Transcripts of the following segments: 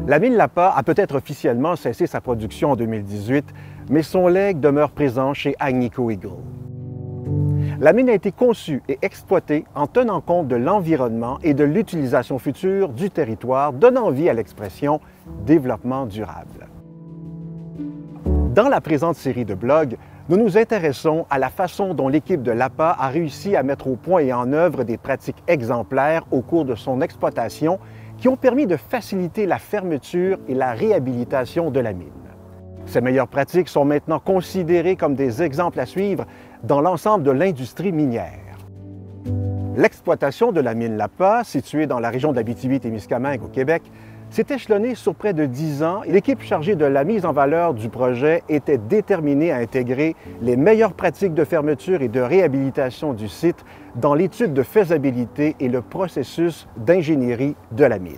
La mine Lapa a peut-être officiellement cessé sa production en 2018, mais son legs demeure présent chez Agnico Eagle. La mine a été conçue et exploitée en tenant compte de l'environnement et de l'utilisation future du territoire, donnant vie à l'expression « développement durable ». Dans la présente série de blogs, nous nous intéressons à la façon dont l'équipe de Lapa a réussi à mettre au point et en œuvre des pratiques exemplaires au cours de son exploitation qui ont permis de faciliter la fermeture et la réhabilitation de la mine. Ces meilleures pratiques sont maintenant considérées comme des exemples à suivre dans l'ensemble de l'industrie minière. L'exploitation de la mine Lapa, située dans la région d'Abitibi-Témiscamingue au Québec, s'est échelonnée sur près de 10 ans et l'équipe chargée de la mise en valeur du projet était déterminée à intégrer les meilleures pratiques de fermeture et de réhabilitation du site dans l'étude de faisabilité et le processus d'ingénierie de la mine.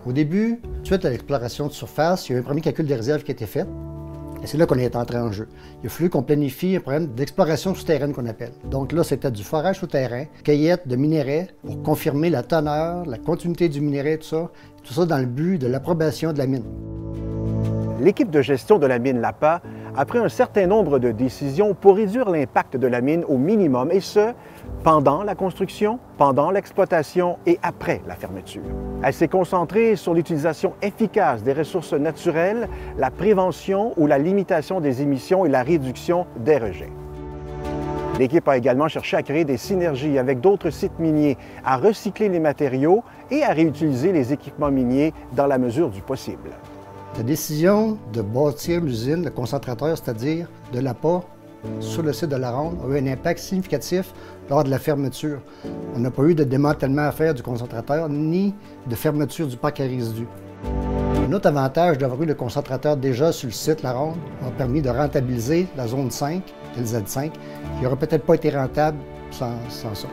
Au début, suite à l'exploration de surface, il y a eu un premier calcul de réserve qui a été fait. Et c'est là qu'on est entré en jeu. Il a fallu qu'on planifie un programme d'exploration souterraine qu'on appelle. Donc là, c'était du forage souterrain, cueillette de minerais pour confirmer la teneur, la continuité du minerai, tout ça dans le but de l'approbation de la mine. L'équipe de gestion de la mine Lapa a pris un certain nombre de décisions pour réduire l'impact de la mine au minimum, et ce, pendant la construction, pendant l'exploitation et après la fermeture. Elle s'est concentrée sur l'utilisation efficace des ressources naturelles, la prévention ou la limitation des émissions et la réduction des rejets. L'équipe a également cherché à créer des synergies avec d'autres sites miniers, à recycler les matériaux et à réutiliser les équipements miniers dans la mesure du possible. La décision de bâtir l'usine, le concentrateur, c'est-à-dire de Lapa, sur le site de la Ronde, a eu un impact significatif lors de la fermeture. On n'a pas eu de démantèlement à faire du concentrateur, ni de fermeture du parc à résidus. Un autre avantage d'avoir eu le concentrateur déjà sur le site La Ronde a permis de rentabiliser la zone 5, le Z5, qui n'aurait peut-être pas été rentable sans ça.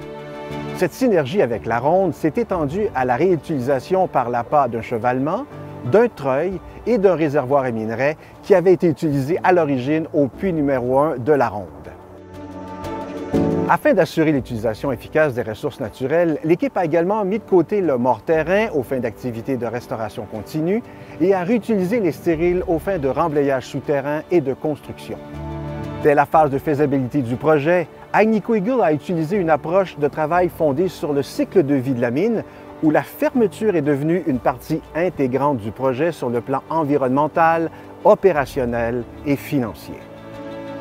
Cette synergie avec La Ronde s'est étendue à la réutilisation par Lapa d'un chevalement, d'un treuil et d'un réservoir à minerais qui avait été utilisé à l'origine au puits numéro 1 de La Ronde. Afin d'assurer l'utilisation efficace des ressources naturelles, l'équipe a également mis de côté le mort-terrain aux fins d'activités de restauration continue et a réutilisé les stériles aux fins de remblayage souterrain et de construction. Dès la phase de faisabilité du projet, Agnico Eagle a utilisé une approche de travail fondée sur le cycle de vie de la mine, où la fermeture est devenue une partie intégrante du projet sur le plan environnemental, opérationnel et financier.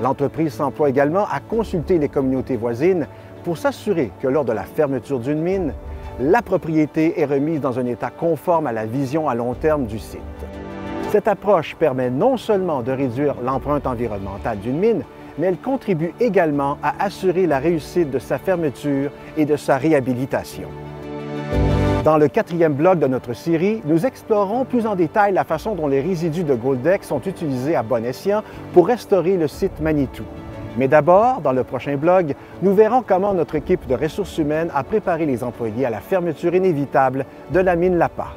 L'entreprise s'emploie également à consulter les communautés voisines pour s'assurer que lors de la fermeture d'une mine, la propriété est remise dans un état conforme à la vision à long terme du site. Cette approche permet non seulement de réduire l'empreinte environnementale d'une mine, mais elle contribue également à assurer la réussite de sa fermeture et de sa réhabilitation. Dans le 4e bloc de notre série, nous explorerons plus en détail la façon dont les résidus de Goldex sont utilisés à bon escient pour restaurer le site Manitou. Mais d'abord, dans le prochain blog, nous verrons comment notre équipe de ressources humaines a préparé les employés à la fermeture inévitable de la mine Lapa.